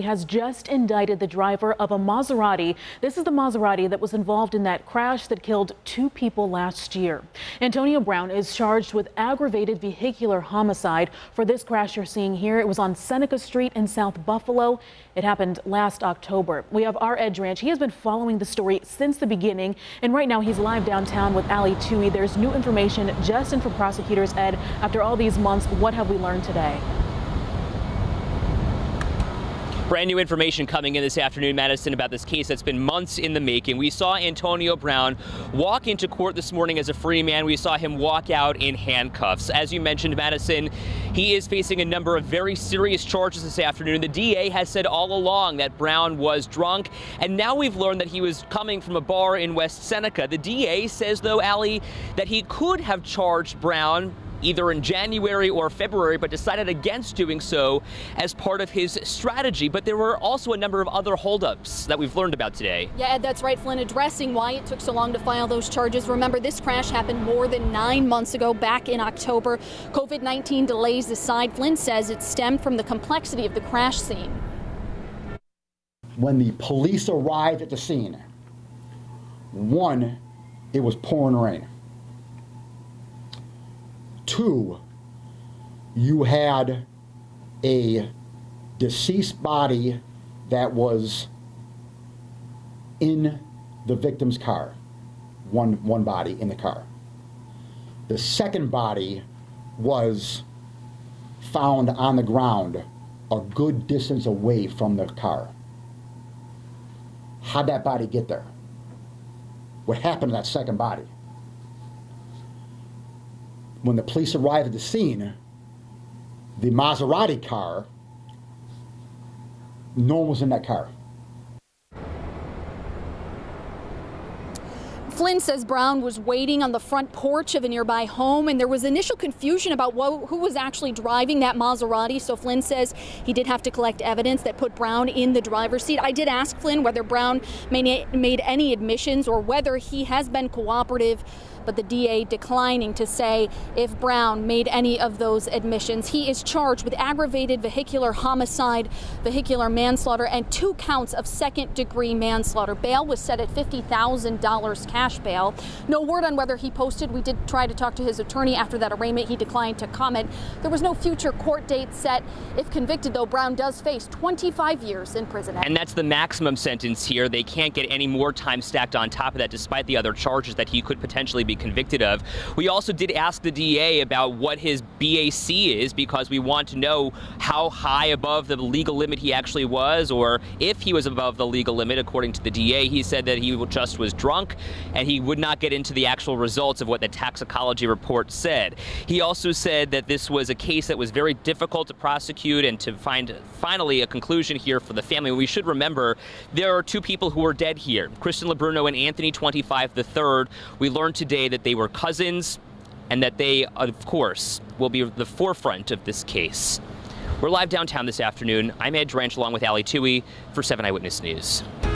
Has just indicted the driver of a Maserati. This is the Maserati that was involved in that crash that killed 2 people last year. Antonio Brown is charged with aggravated vehicular homicide for this crash you're seeing here. It was on Seneca Street in South Buffalo. It happened last October. We have our Ed Dranch. He has been following the story since the beginning, and right now he's live downtown with Ali Tui. There's new information just in for prosecutors. Ed, after all these months, what have we learned today? Brand new information coming in this afternoon, Madison, about this case that's been months in the making. We saw Antonio Brown walk into court this morning as a free man. We saw him walk out in handcuffs. As you mentioned, Madison, he is facing a number of very serious charges this afternoon. The DA has said all along that Brown was drunk, and now we've learned that he was coming from a bar in West Seneca. The DA says, though, Ali, that he could have charged Brown either in January or February, but decided against doing so as part of his strategy. But there were also a number of other holdups that we've learned about today. Yeah, Ed, that's right, Flynn, addressing why it took so long to file those charges. Remember, this crash happened more than 9 months ago, back in October. COVID-19 delays aside, Flynn says it stemmed from the complexity of the crash scene. When the police arrived at the scene, one, it was pouring rain. 2, you had a deceased body that was in the victim's car, one body in the car. The second body was found on the ground a good distance away from the car. How'd that body get there? What happened to that second body? When the police arrived at the scene, the Maserati car, no one was in that car. Flynn says Brown was waiting on the front porch of a nearby home, and there was initial confusion about who was actually driving that Maserati. So Flynn says he did have to collect evidence that put Brown in the driver's seat. I did ask Flynn whether Brown made any admissions or whether he has been cooperative, but the DA declining to say if Brown made any of those admissions. He is charged with aggravated vehicular homicide, vehicular manslaughter, and 2 counts of second-degree manslaughter. Bail was set at $50,000 cash bail. No word on whether he posted. We did try to talk to his attorney after that arraignment. He declined to comment. There was no future court date set. If convicted, though, Brown does face 25 years in prison. And that's the maximum sentence here. They can't get any more time stacked on top of that, despite the other charges that he could potentially be convicted of. We also did ask the DA about what his BAC is, because we want to know how high above the legal limit he actually was, or if he was above the legal limit. According to the DA, he said that he just was drunk, and he would not get into the actual results of what the toxicology report said. He also said that this was a case that was very difficult to prosecute and to find finally a conclusion here for the family. We should remember there are 2 people who are dead here, Kristen LeBruno and Anthony 25 III. We learned today that they were cousins and that they, of course, will be the forefront of this case. We're live downtown this afternoon. I'm Ed Dranch along with Ali Tui for 7 Eyewitness News.